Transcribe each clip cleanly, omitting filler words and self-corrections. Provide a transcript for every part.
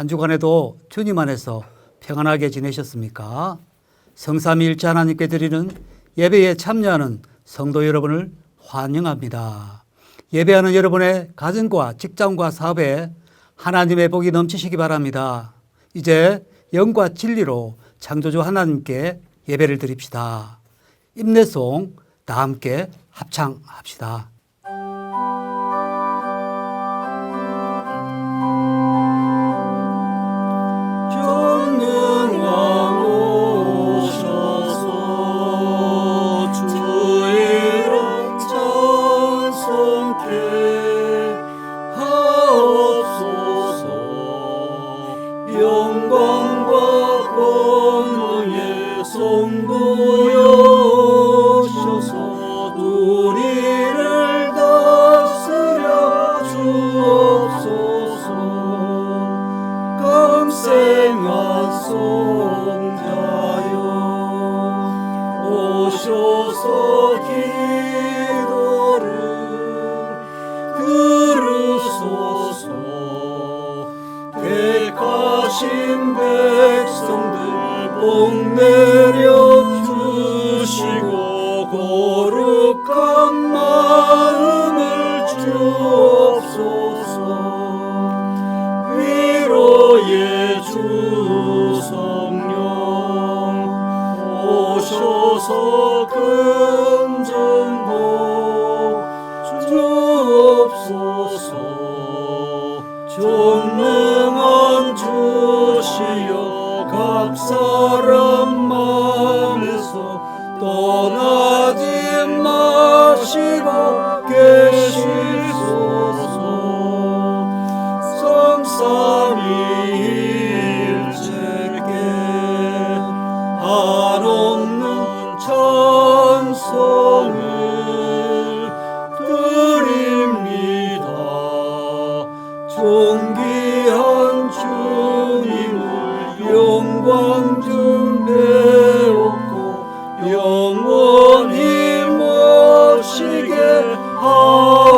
한 주간에도 주님 안에서 평안하게 지내셨습니까? 성삼위일체 하나님께 드리는 예배에 참여하는 성도 여러분을 환영합니다. 예배하는 여러분의 가정과 직장과 사업에 하나님의 복이 넘치시기 바랍니다. 이제 영과 진리로 창조주 하나님께 예배를 드립시다. 임내송 다 함께 합창합시다. 백성들 복 내려 주시고 거룩한 마음을 주옵소서. 위로의 주 성령 오셔서 근전복 주옵소서. 전능한 주시여 각 사람 마음에서 떠나지 마시고 계시소서. 성삼위일체께 한없는 찬송을 드립니다. 존귀한 주님을 영광 좀 배웠고 영원히 모시게 하옵소서.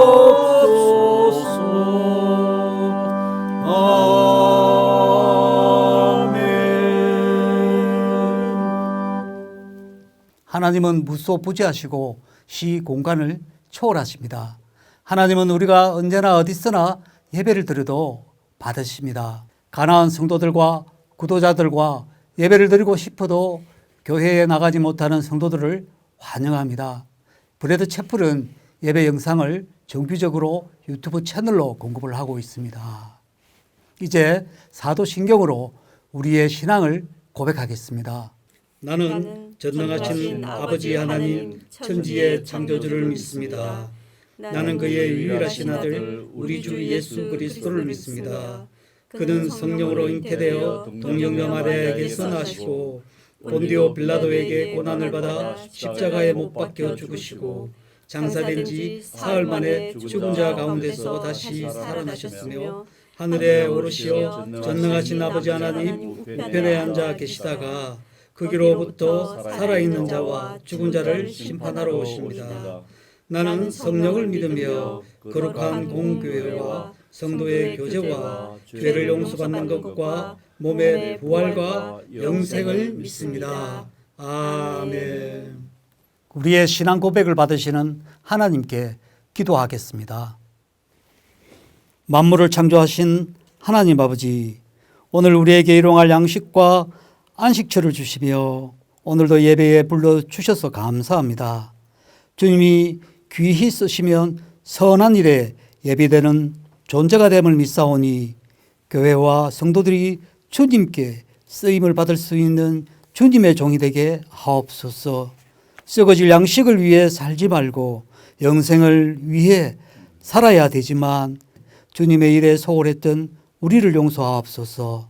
아멘. 하나님은 무소부지하시고 시 공간을 초월하십니다. 하나님은 우리가 언제나 어디서나 예배를 드려도 받으십니다. 가나안 성도들과 구도자들과 예배를 드리고 싶어도 교회에 나가지 못하는 성도들을 환영합니다. 브레드 채플은 예배 영상을 정기적으로 유튜브 채널로 공급을 하고 있습니다. 이제 사도신경으로 우리의 신앙을 고백하겠습니다. 나는 전능하신 아버지 하나님 천지의 창조주를 믿습니다. 나는 그의 유일하신 아들 우리 주 예수 그리스도를 믿습니다. 그는 성령으로 잉태되어 동정녀 마리아에게서 나시고 본디오 빌라도에게 고난을 받아 십자가에 못 박혀 죽으시고 장사된 지 사흘 만에 죽은 자 가운데서 다시 살아나셨으며 하늘에 오르시어 전능하신 아버지 하나님 우편에 앉아 계시다가 거기로부터 살아있는 자와 죽은 자를 심판하러 오십니다. 나는 성령을 믿으며 거룩한 공교회와 성도의 교제와 죄를 용서받는 것과 몸의 부활과 영생을 믿습니다. 아멘. 우리의 신앙 고백을 받으시는 하나님께 기도하겠습니다. 만물을 창조하신 하나님 아버지, 오늘 우리에게 일용할 양식과 안식처를 주시며 오늘도 예배에 불러주셔서 감사합니다. 주님이 귀히 쓰시면 선한 일에 예비되는 존재가 됨을 믿사오니 교회와 성도들이 주님께 쓰임을 받을 수 있는 주님의 종이 되게 하옵소서. 썩어질 양식을 위해 살지 말고 영생을 위해 살아야 되지만 주님의 일에 소홀했던 우리를 용서하옵소서.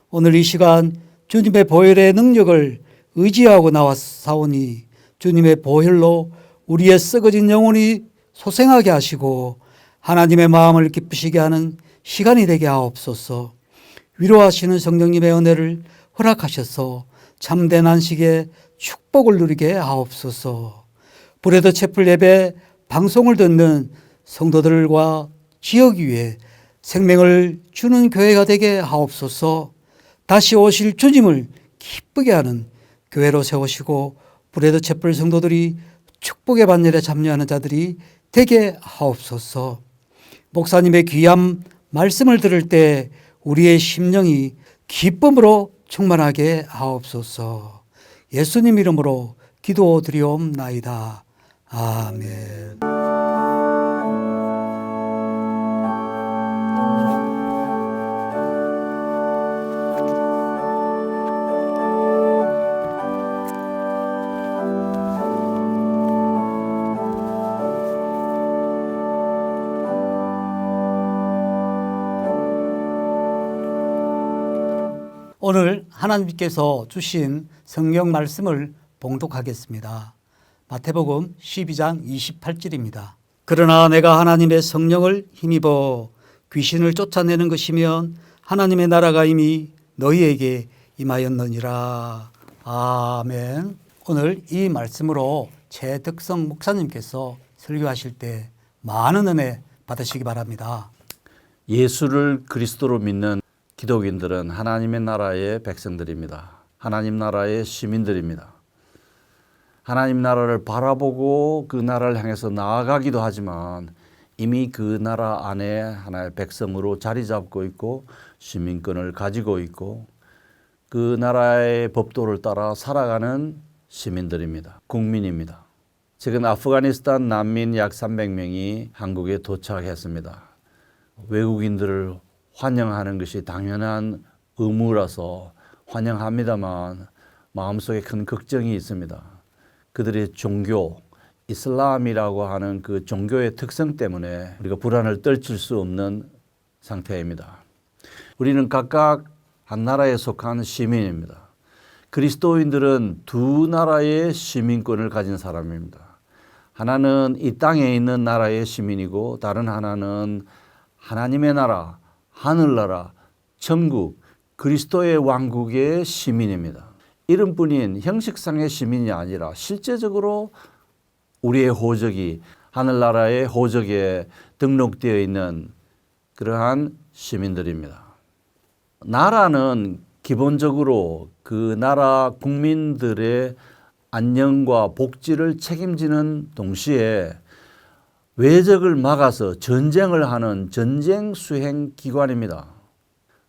오늘 이 시간 주님의 보혈의 능력을 의지하고 나왔사오니 주님의 보혈로 우리의 썩어진 영혼이 소생하게 하시고 하나님의 마음을 기쁘시게 하는 시간이 되게 하옵소서. 위로하시는 성령님의 은혜를 허락하셔서 참된 안식의 축복을 누리게 하옵소서. 브레드 채플 예배 방송을 듣는 성도들과 지역 위에 생명을 주는 교회가 되게 하옵소서. 다시 오실 주님을 기쁘게 하는 교회로 세우시고 브레드 채플 성도들이 축복의 반열에 참여하는 자들이 되게 하옵소서. 목사님의 귀한 말씀을 들을 때 우리의 심령이 기쁨으로 충만하게 하옵소서. 예수님 이름으로 기도드리옵나이다. 아멘. 오늘 하나님께서 주신 성경 말씀을 봉독하겠습니다. 마태복음 12장 28절입니다. 그러나 내가 하나님의 성령을 힘입어 귀신을 쫓아내는 것이면 하나님의 나라가 이미 너희에게 임하였느니라. 아멘. 오늘 이 말씀으로 최덕성 목사님께서 설교하실 때 많은 은혜 받으시기 바랍니다. 예수를 그리스도로 믿는 기독인들은 하나님의 나라의 백성들입니다. 하나님 나라의 시민들입니다. 하나님 나라를 바라보고 그 나라를 향해서 나아가기도 하지만 이미 그 나라 안에 하나의 백성으로 자리 잡고 있고 시민권을 가지고 있고 그 나라의 법도를 따라 살아가는 시민들입니다. 국민입니다. 최근 아프가니스탄 난민 약 300명이 한국에 도착했습니다. 외국인들을 환영하는 것이 당연한 의무라서 환영합니다만 마음속에 큰 걱정이 있습니다. 그들의 종교, 이슬람이라고 하는 그 종교의 특성 때문에 우리가 불안을 떨칠 수 없는 상태입니다. 우리는 각각 한 나라에 속한 시민입니다. 그리스도인들은 두 나라의 시민권을 가진 사람입니다. 하나는 이 땅에 있는 나라의 시민이고 다른 하나는 하나님의 나라, 하늘나라, 천국, 그리스도의 왕국의 시민입니다. 이름뿐인 형식상의 시민이 아니라 실제적으로 우리의 호적이 하늘나라의 호적에 등록되어 있는 그러한 시민들입니다. 나라는 기본적으로 그 나라 국민들의 안녕과 복지를 책임지는 동시에 외적을 막아서 전쟁을 하는 전쟁 수행 기관입니다.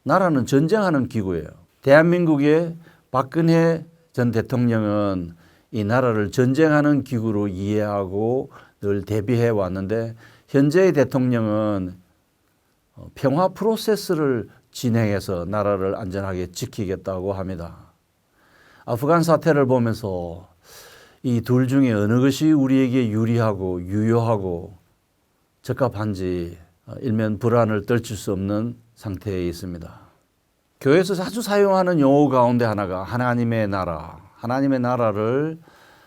나라는 전쟁하는 기구예요. 대한민국의 박근혜 전 대통령은 이 나라를 전쟁하는 기구로 이해하고 늘 대비해 왔는데 현재의 대통령은 평화 프로세스를 진행해서 나라를 안전하게 지키겠다고 합니다. 아프간 사태를 보면서 이 둘 중에 어느 것이 우리에게 유리하고 유효하고 적합한지 일면 불안을 떨칠 수 없는 상태에 있습니다. 교회에서 자주 사용하는 용어 가운데 하나가 하나님의 나라, 하나님의 나라를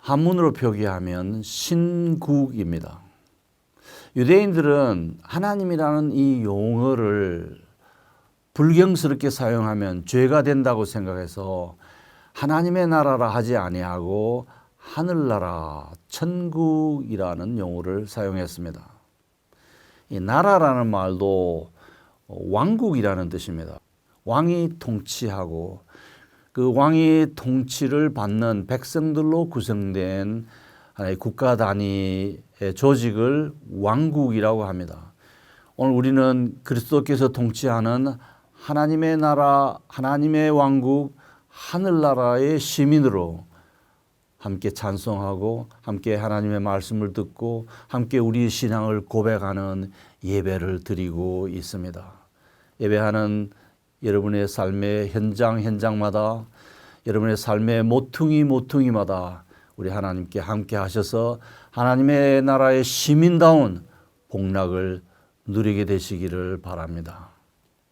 한문으로 표기하면 신국입니다. 유대인들은 하나님이라는 이 용어를 불경스럽게 사용하면 죄가 된다고 생각해서 하나님의 나라라 하지 아니하고 하늘나라, 천국이라는 용어를 사용했습니다. 이 나라라는 말도 왕국이라는 뜻입니다. 왕이 통치하고 그 왕이 통치를 받는 백성들로 구성된 하나의 국가 단위의 조직을 왕국이라고 합니다. 오늘 우리는 그리스도께서 통치하는 하나님의 나라, 하나님의 왕국, 하늘나라의 시민으로 함께 찬송하고 함께 하나님의 말씀을 듣고 함께 우리의 신앙을 고백하는 예배를 드리고 있습니다. 예배하는 여러분의 삶의 현장마다 여러분의 삶의 모퉁이마다 우리 하나님께 함께 하셔서 하나님의 나라의 시민다운 복락을 누리게 되시기를 바랍니다.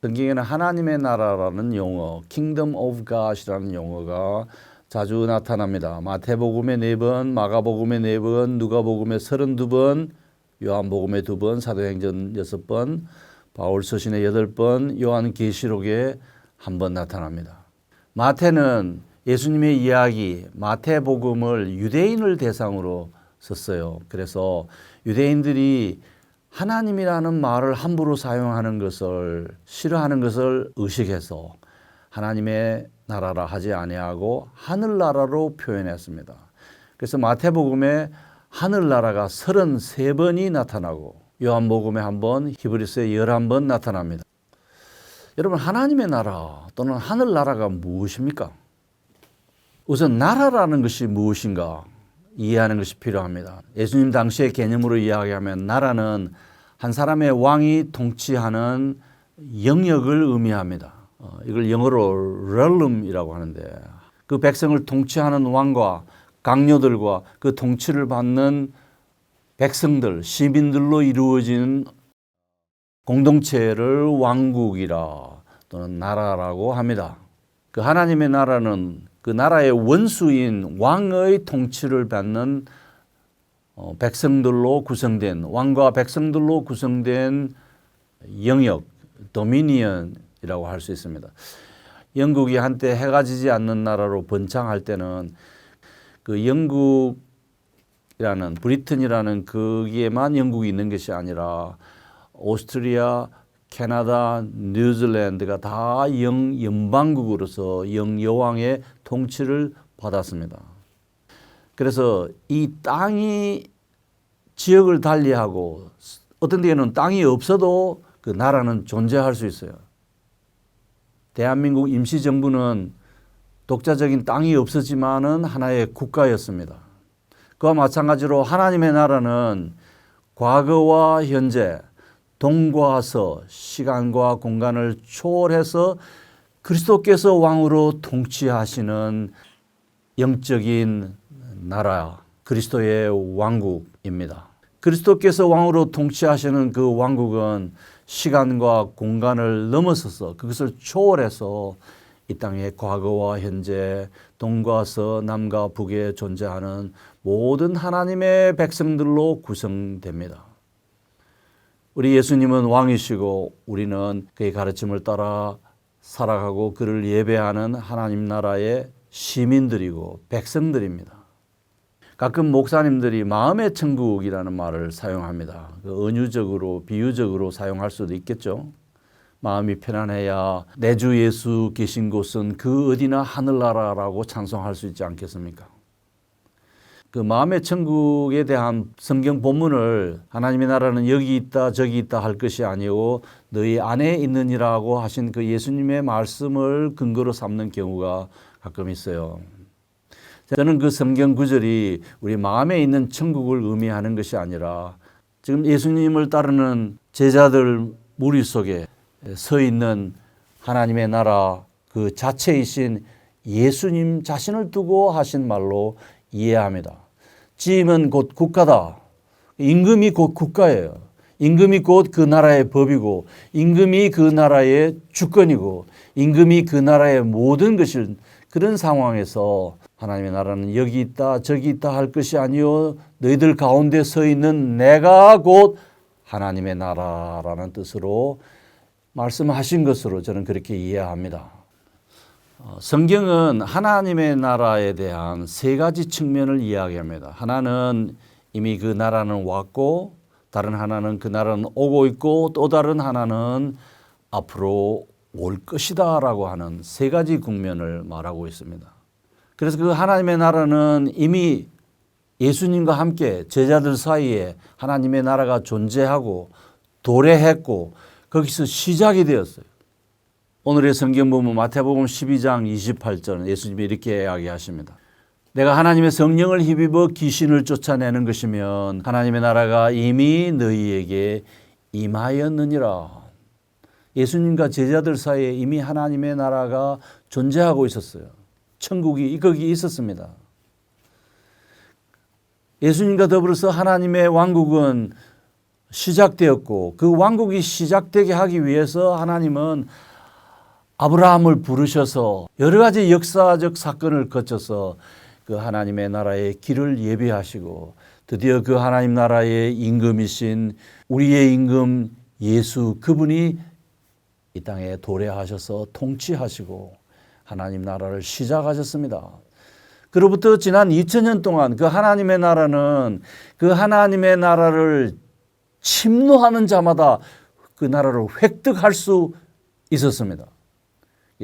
성경에는 하나님의 나라라는 용어, Kingdom of God이라는 용어가 자주 나타납니다. 마태복음에 4번, 마가복음에 4번, 누가복음에 32번, 요한복음에 2번, 사도행전 6번, 바울서신에 8번, 요한계시록에 1번 나타납니다. 마태는 예수님의 이야기, 마태복음을 유대인을 대상으로 썼어요. 그래서 유대인들이 하나님이라는 말을 함부로 사용하는 것을 싫어하는 것을 의식해서 하나님의 나라라 하지 아니하고 하늘나라로 표현했습니다. 그래서 마태복음에 하늘나라가 33번이 나타나고 요한복음에 한 번, 히브리서에 11번 나타납니다. 여러분, 하나님의 나라 또는 하늘나라가 무엇입니까? 우선 나라라는 것이 무엇인가 이해하는 것이 필요합니다. 예수님 당시의 개념으로 이야기하면 나라는 한 사람의 왕이 통치하는 영역을 의미합니다. 이걸 영어로 realm이라고 하는데 그 백성을 통치하는 왕과 강요들과 그 통치를 받는 백성들, 시민들로 이루어진 공동체를 왕국이라 또는 나라라고 합니다. 그 하나님의 나라는 그 나라의 원수인 왕의 통치를 받는 백성들로 구성된 왕과 백성들로 구성된 영역, 도미니언이라고 할 수 있습니다. 영국이 한때 해가 지지 않는 나라로 번창할 때는 그 영국이라는 브리튼이라는 거기에만 영국이 있는 것이 아니라 오스트리아, 캐나다, 뉴질랜드가 다 연방국으로서 영여왕의 통치를 받았습니다. 그래서 이 땅이 지역을 달리하고 어떤 데에는 땅이 없어도 그 나라는 존재할 수 있어요. 대한민국 임시정부는 독자적인 땅이 없었지만은 하나의 국가였습니다. 그와 마찬가지로 하나님의 나라는 과거와 현재, 동과 서, 시간과 공간을 초월해서 그리스도께서 왕으로 통치하시는 영적인 나라, 그리스도의 왕국입니다. 그리스도께서 왕으로 통치하시는 그 왕국은 시간과 공간을 넘어서서 그것을 초월해서 이 땅의 과거와 현재, 동과 서, 남과 북에 존재하는 모든 하나님의 백성들로 구성됩니다. 우리 예수님은 왕이시고 우리는 그의 가르침을 따라 살아가고 그를 예배하는 하나님 나라의 시민들이고 백성들입니다. 가끔 목사님들이 마음의 천국이라는 말을 사용합니다. 그 은유적으로 비유적으로 사용할 수도 있겠죠. 마음이 편안해야 내 주 예수 계신 곳은 그 어디나 하늘나라라고 찬송할 수 있지 않겠습니까? 그 마음의 천국에 대한 성경 본문을 하나님의 나라는 여기 있다 저기 있다 할 것이 아니고 너희 안에 있느니라고 하신 그 예수님의 말씀을 근거로 삼는 경우가 가끔 있어요. 저는 그 성경 구절이 우리 마음에 있는 천국을 의미하는 것이 아니라 지금 예수님을 따르는 제자들 무리 속에 서 있는 하나님의 나라 그 자체이신 예수님 자신을 두고 하신 말로 이해합니다. 지임은 곧 국가다. 임금이 곧 국가예요. 임금이 곧 그 나라의 법이고 임금이 그 나라의 주권이고 임금이 그 나라의 모든 것을 그런 상황에서 하나님의 나라는 여기 있다 저기 있다 할 것이 아니요 너희들 가운데 서 있는 내가 곧 하나님의 나라라는 뜻으로 말씀하신 것으로 저는 그렇게 이해합니다. 성경은 하나님의 나라에 대한 세 가지 측면을 이야기합니다. 하나는 이미 그 나라는 왔고 다른 하나는 그 나라는 오고 있고 또 다른 하나는 앞으로 올 것이다 라고 하는 세 가지 국면을 말하고 있습니다. 그래서 그 하나님의 나라는 이미 예수님과 함께 제자들 사이에 하나님의 나라가 존재하고 도래했고 거기서 시작이 되었어요. 오늘의 성경 보면 마태복음 12장 28절 예수님이 이렇게 이야기하십니다. 내가 하나님의 성령을 힘입어 귀신을 쫓아내는 것이면 하나님의 나라가 이미 너희에게 임하였느니라. 예수님과 제자들 사이에 이미 하나님의 나라가 존재하고 있었어요. 천국이 거기 있었습니다. 예수님과 더불어서 하나님의 왕국은 시작되었고 그 왕국이 시작되게 하기 위해서 하나님은 아브라함을 부르셔서 여러 가지 역사적 사건을 거쳐서 그 하나님의 나라의 길을 예비하시고 드디어 그 하나님 나라의 임금이신 우리의 임금 예수 그분이 이 땅에 도래하셔서 통치하시고 하나님 나라를 시작하셨습니다. 그로부터 지난 2000년 동안 그 하나님의 나라는 그 하나님의 나라를 침노하는 자마다 그 나라를 획득할 수 있었습니다.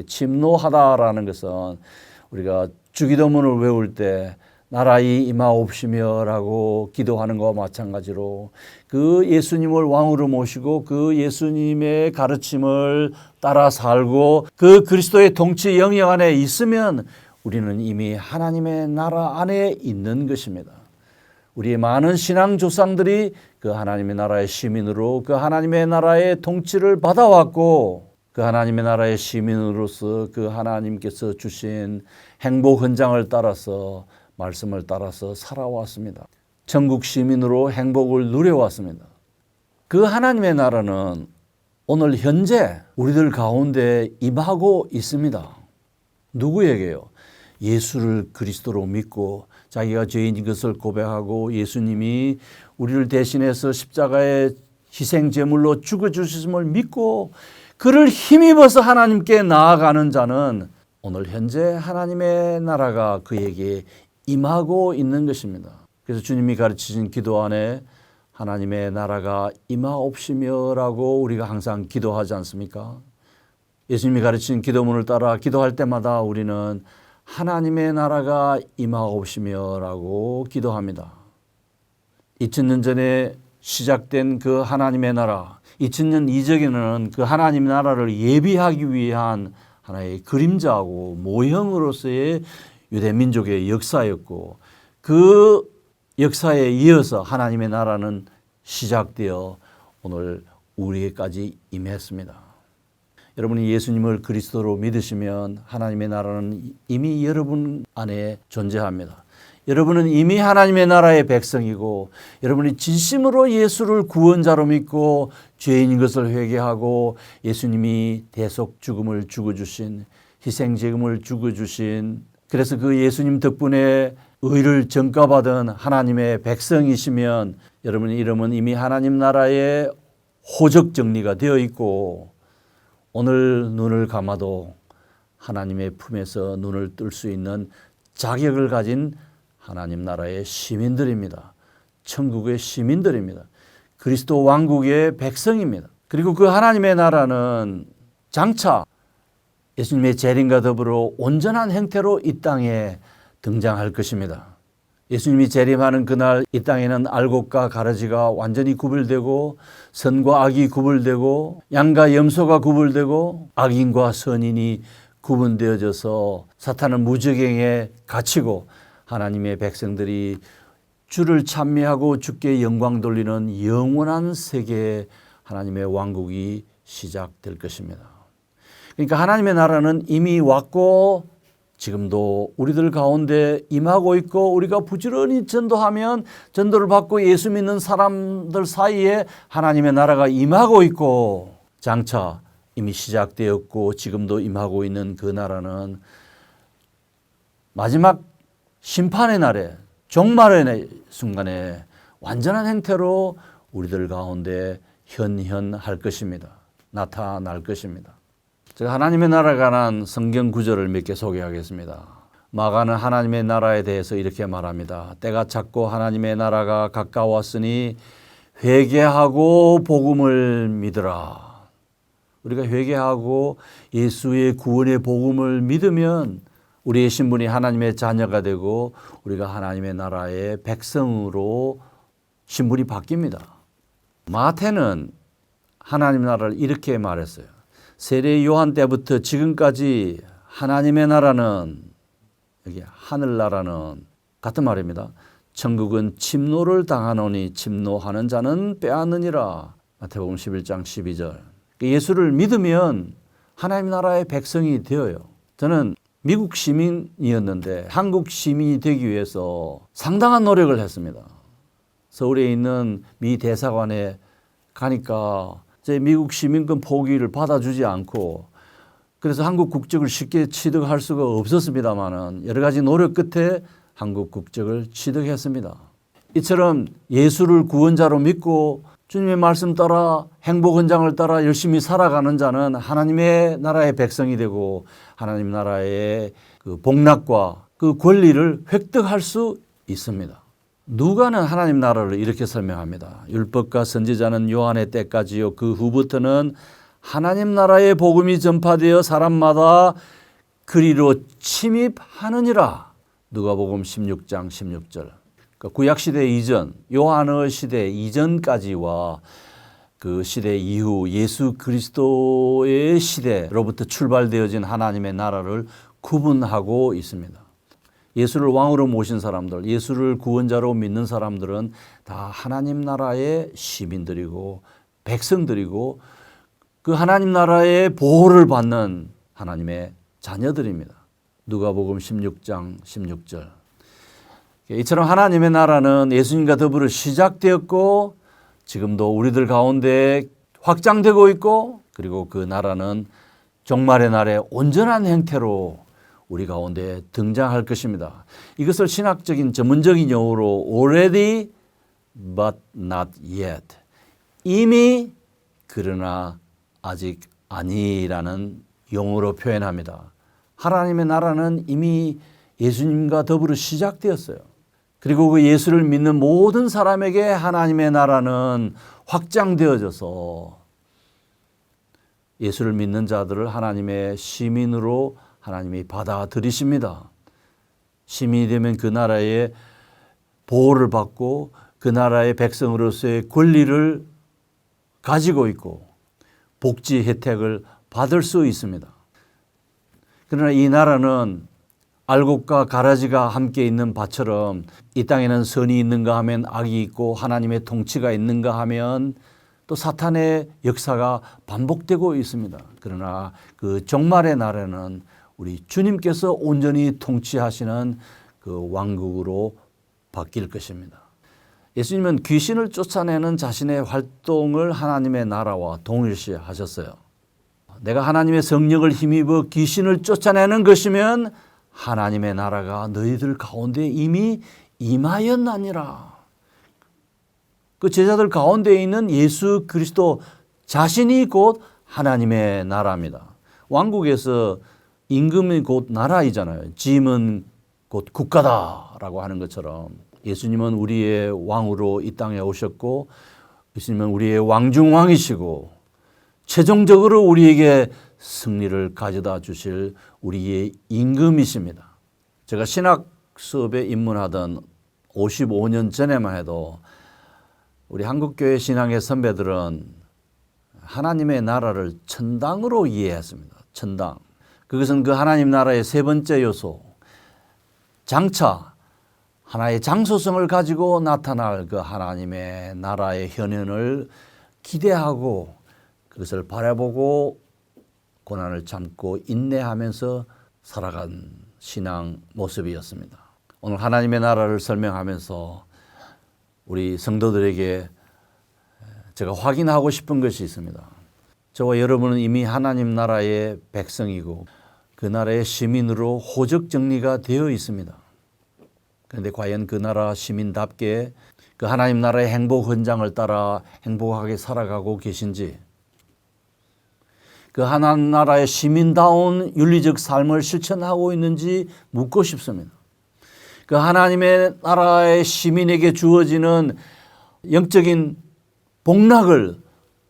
침노하다라는 것은 우리가 주기도문을 외울 때 나라의 임하옵시며라고 기도하는 것과 마찬가지로 그 예수님을 왕으로 모시고 그 예수님의 가르침을 따라 살고 그 그리스도의 통치 영역 안에 있으면 우리는 이미 하나님의 나라 안에 있는 것입니다. 우리의 많은 신앙 조상들이 그 하나님의 나라의 시민으로 그 하나님의 나라의 통치를 받아왔고 그 하나님의 나라의 시민으로서 그 하나님께서 주신 행복 헌장을 따라서 말씀을 따라서 살아왔습니다. 천국 시민으로 행복을 누려왔습니다. 그 하나님의 나라는 오늘 현재 우리들 가운데 임하고 있습니다. 누구에게요? 예수를 그리스도로 믿고 자기가 죄인인 것을 고백하고 예수님이 우리를 대신해서 십자가의 희생 제물로 죽어주셨음을 믿고 그를 힘입어서 하나님께 나아가는 자는 오늘 현재 하나님의 나라가 그에게 임하고 있는 것입니다. 그래서 주님이 가르치신 기도 안에 하나님의 나라가 임하옵시며라고 우리가 항상 기도하지 않습니까? 예수님이 가르치신 기도문을 따라 기도할 때마다 우리는 하나님의 나라가 임하옵시며라고 기도합니다. 2000년 전에 시작된 그 하나님의 나라, 2000년 이전에는 그 하나님의 나라를 예비하기 위한 하나의 그림자하고 모형으로서의 유대 민족의 역사였고 그 역사에 이어서 하나님의 나라는 시작되어 오늘 우리에게까지 임했습니다. 여러분이 예수님을 그리스도로 믿으시면 하나님의 나라는 이미 여러분 안에 존재합니다. 여러분은 이미 하나님의 나라의 백성이고 여러분이 진심으로 예수를 구원자로 믿고 죄인인 것을 회개하고 예수님이 대속 죽음을 죽어주신 희생제금을 죽어주신 그래서 그 예수님 덕분에 의를 전가받은 하나님의 백성이시면 여러분의 이름은 이미 하나님 나라의 호적 정리가 되어 있고 오늘 눈을 감아도 하나님의 품에서 눈을 뜰 수 있는 자격을 가진 하나님 나라의 시민들입니다. 천국의 시민들입니다. 그리스도 왕국의 백성입니다. 그리고 그 하나님의 나라는 장차 예수님의 재림과 더불어 온전한 형태로 이 땅에 등장할 것입니다. 예수님이 재림하는 그날 이 땅에는 알곡과 가라지가 완전히 구별되고 선과 악이 구별되고 양과 염소가 구별되고 악인과 선인이 구분되어져서 사탄은 무저갱에 갇히고 하나님의 백성들이 주를 찬미하고 주께 영광 돌리는 영원한 세계의 하나님의 왕국이 시작될 것입니다. 그러니까 하나님의 나라는 이미 왔고 지금도 우리들 가운데 임하고 있고 우리가 부지런히 전도하면 전도를 받고 예수 믿는 사람들 사이에 하나님의 나라가 임하고 있고 장차 이미 시작되었고 지금도 임하고 있는 그 나라는 마지막 심판의 날에 종말의 순간에 완전한 형태로 우리들 가운데 현현할 것입니다. 나타날 것입니다. 제가 하나님의 나라에 관한 성경 구절을 몇 개 소개하겠습니다. 마가는 하나님의 나라에 대해서 이렇게 말합니다. 때가 찼고 하나님의 나라가 가까웠으니 회개하고 복음을 믿으라. 우리가 회개하고 예수의 구원의 복음을 믿으면 우리의 신분이 하나님의 자녀가 되고 우리가 하나님의 나라의 백성으로 신분이 바뀝니다. 마태는 하나님 나라를 이렇게 말했어요. 세례 요한 때부터 지금까지 하나님의 나라는 여기 하늘나라는 같은 말입니다. 천국은 침노를 당하노니 침노하는 자는 빼앗느니라. 마태복음 11장 12절. 예수를 믿으면 하나님 나라의 백성이 되어요. 저는 미국 시민이었는데 한국 시민이 되기 위해서 상당한 노력을 했습니다. 서울에 있는 미 대사관에 가니까 제 미국 시민권 포기를 받아주지 않고 그래서 한국 국적을 쉽게 취득할 수가 없었습니다만은 여러 가지 노력 끝에 한국 국적을 취득했습니다. 이처럼 예수를 구원자로 믿고 주님의 말씀 따라 행복 헌장을 따라 열심히 살아가는 자는 하나님의 나라의 백성이 되고 하나님 나라의 그 복락과 그 권리를 획득할 수 있습니다. 누가는 하나님 나라를 이렇게 설명합니다. 율법과 선지자는 요한의 때까지요. 그 후부터는 하나님 나라의 복음이 전파되어 사람마다 그리로 침입하느니라. 누가복음 16장 16절. 그러니까 구약 시대 이전, 요한의 시대 이전까지와 그 시대 이후 예수 그리스도의 시대로부터 출발되어진 하나님의 나라를 구분하고 있습니다. 예수를 왕으로 모신 사람들, 예수를 구원자로 믿는 사람들은 다 하나님 나라의 시민들이고 백성들이고 그 하나님 나라의 보호를 받는 하나님의 자녀들입니다. 누가복음 16장 16절. 이처럼 하나님의 나라는 예수님과 더불어 시작되었고 지금도 우리들 가운데 확장되고 있고 그리고 그 나라는 종말의 날에 온전한 형태로 우리 가운데 등장할 것입니다. 이것을 신학적인 전문적인 용어로 already but not yet, 이미 그러나 아직 아니라는 용어로 표현합니다. 하나님의 나라는 이미 예수님과 더불어 시작되었어요. 그리고 그 예수를 믿는 모든 사람에게 하나님의 나라는 확장되어져서 예수를 믿는 자들을 하나님의 시민으로 하나님이 받아들이십니다. 시민이 되면 그 나라의 보호를 받고 그 나라의 백성으로서의 권리를 가지고 있고 복지 혜택을 받을 수 있습니다. 그러나 이 나라는 알곡과 가라지가 함께 있는 밭처럼 이 땅에는 선이 있는가 하면 악이 있고 하나님의 통치가 있는가 하면 또 사탄의 역사가 반복되고 있습니다. 그러나 그 종말의 날에는 우리 주님께서 온전히 통치하시는 그 왕국으로 바뀔 것입니다. 예수님은 귀신을 쫓아내는 자신의 활동을 하나님의 나라와 동일시하셨어요. 내가 하나님의 성령을 힘입어 귀신을 쫓아내는 것이면 하나님의 나라가 너희들 가운데 이미 임하였나니라. 그 제자들 가운데 있는 예수 그리스도 자신이 곧 하나님의 나라입니다. 왕국에서 임금이 곧 나라이잖아요. 짐은 곧 국가다라고 하는 것처럼 예수님은 우리의 왕으로 이 땅에 오셨고 예수님은 우리의 왕중왕이시고 최종적으로 우리에게 승리를 가져다 주실 우리의 임금이십니다. 제가 신학 수업에 입문하던 55년 전에만 해도 우리 한국교회 신앙의 선배들은 하나님의 나라를 천당으로 이해했습니다. 천당. 그것은 그 하나님 나라의 세 번째 요소, 장차 하나의 장소성을 가지고 나타날 그 하나님의 나라의 현현을 기대하고 그것을 바라보고 고난을 참고 인내하면서 살아간 신앙 모습이었습니다. 오늘 하나님의 나라를 설명하면서 우리 성도들에게 제가 확인하고 싶은 것이 있습니다. 저와 여러분은 이미 하나님 나라의 백성이고 그 나라의 시민으로 호적 정리가 되어 있습니다. 그런데 과연 그 나라 시민답게 그 하나님 나라의 행복 헌장을 따라 행복하게 살아가고 계신지, 그 하나님 나라의 시민다운 윤리적 삶을 실천하고 있는지 묻고 싶습니다. 그 하나님의 나라의 시민에게 주어지는 영적인 복락을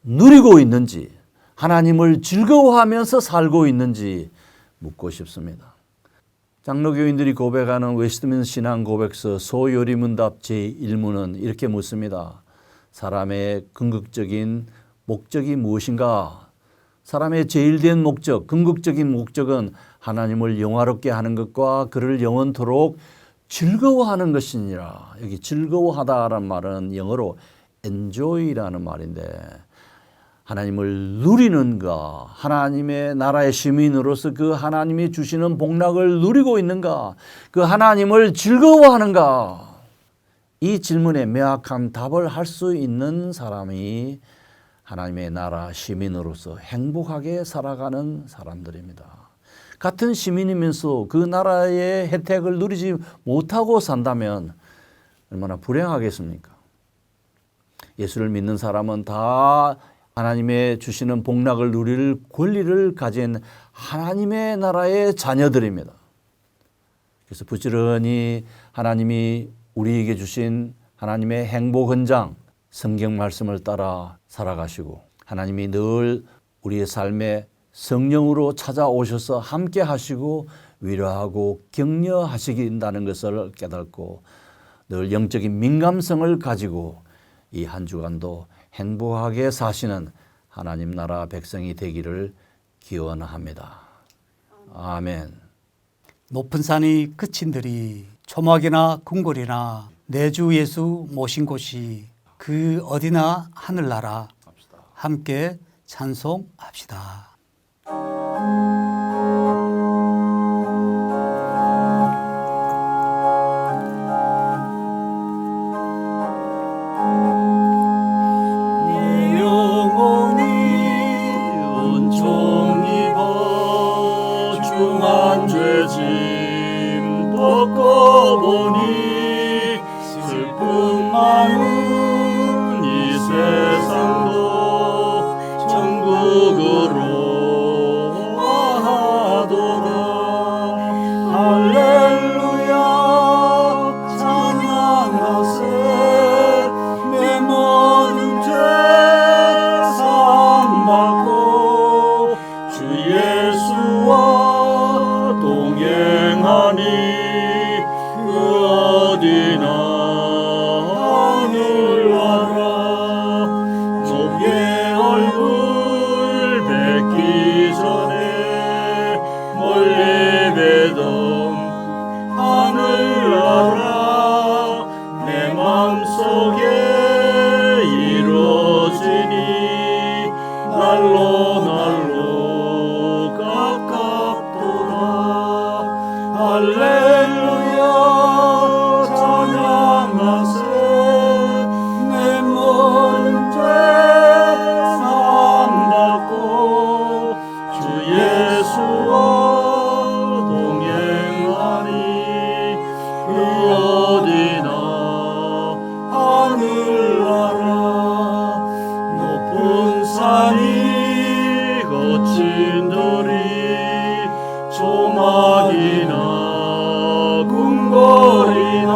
누리고 있는지, 하나님을 즐거워하면서 살고 있는지 묻고 싶습니다. 장로교인들이 고백하는 웨스트민스터 신앙 고백서 소요리문답 제1문은 이렇게 묻습니다. 사람의 궁극적인 목적이 무엇인가? 사람의 제일된 목적, 궁극적인 목적은 하나님을 영화롭게 하는 것과 그를 영원토록 즐거워하는 것이니라. 여기 즐거워하다라는 말은 영어로 enjoy라는 말인데 하나님을 누리는가, 하나님의 나라의 시민으로서 그 하나님이 주시는 복락을 누리고 있는가, 그 하나님을 즐거워하는가, 이 질문에 명확한 답을 할 수 있는 사람이 하나님의 나라 시민으로서 행복하게 살아가는 사람들입니다. 같은 시민이면서 그 나라의 혜택을 누리지 못하고 산다면 얼마나 불행하겠습니까? 예수를 믿는 사람은 다 하나님의 주시는 복락을 누릴 권리를 가진 하나님의 나라의 자녀들입니다. 그래서 부지런히 하나님이 우리에게 주신 하나님의 행복 헌장 성경 말씀을 따라 살아가시고 하나님이 늘 우리의 삶에 성령으로 찾아오셔서 함께 하시고 위로하고 격려하시긴다는 것을 깨닫고 늘 영적인 민감성을 가지고 이 한 주간도 행복하게 사시는 하나님 나라 백성이 되기를 기원합니다. 아멘. 높은 산이 그친들이 초막이나 궁궐이나 내 주 예수 모신 곳이 그 어디나 하늘나라 함께 찬송합시다. 내 영혼이 은총이 보중한 죄짐 벗고보니 슬픔 많은 이 세상도 천국으로 와하도다. 할렐루야 찬양하세. 내 모든 죄 사함받고 주 예수와 동행하니 그 어디나 하늘나라 주의 얼굴 뵙기 전에 멀리 뵈던 하늘나라 내 맘속에 이루어지니 날로 날로 가깝도다. 할렐루야 찬양하세. 내 모든 죄 사함받고 주 예수와 동행하니 그 어디나 하늘나라 높은 산이 거친 들이 조막이나 궁궐이나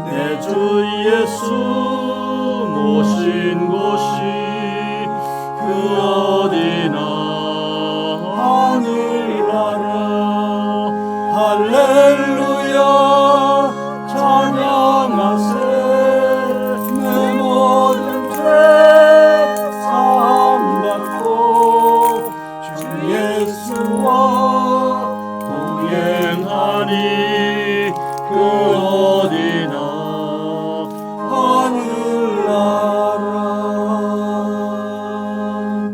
내 주 예수 모신 곳이 그 어디나 하늘나라. 할렐루야 찬양하세. 내 모든 죄 사함받고 주 예수와 동행하니 그 어디나 하늘나라.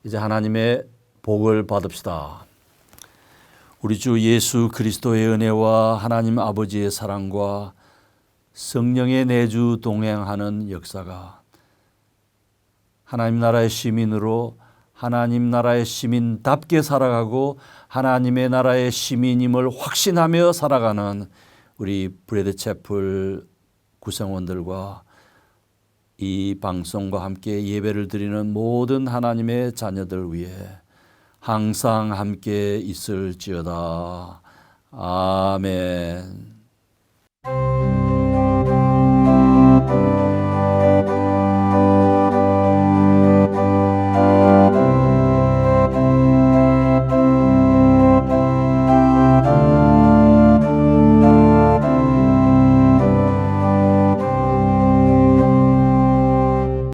이제 하나님의 복을 받읍시다. 우리 주 예수 그리스도의 은혜와 하나님 아버지의 사랑과 성령의 내주 동행하는 역사가 하나님 나라의 시민으로 하나님 나라의 시민답게 살아가고 하나님의 나라의 시민임을 확신하며 살아가는 우리 브레드 채플 구성원들과 이 방송과 함께 예배를 드리는 모든 하나님의 자녀들 위해 항상 함께 있을지어다. 아멘.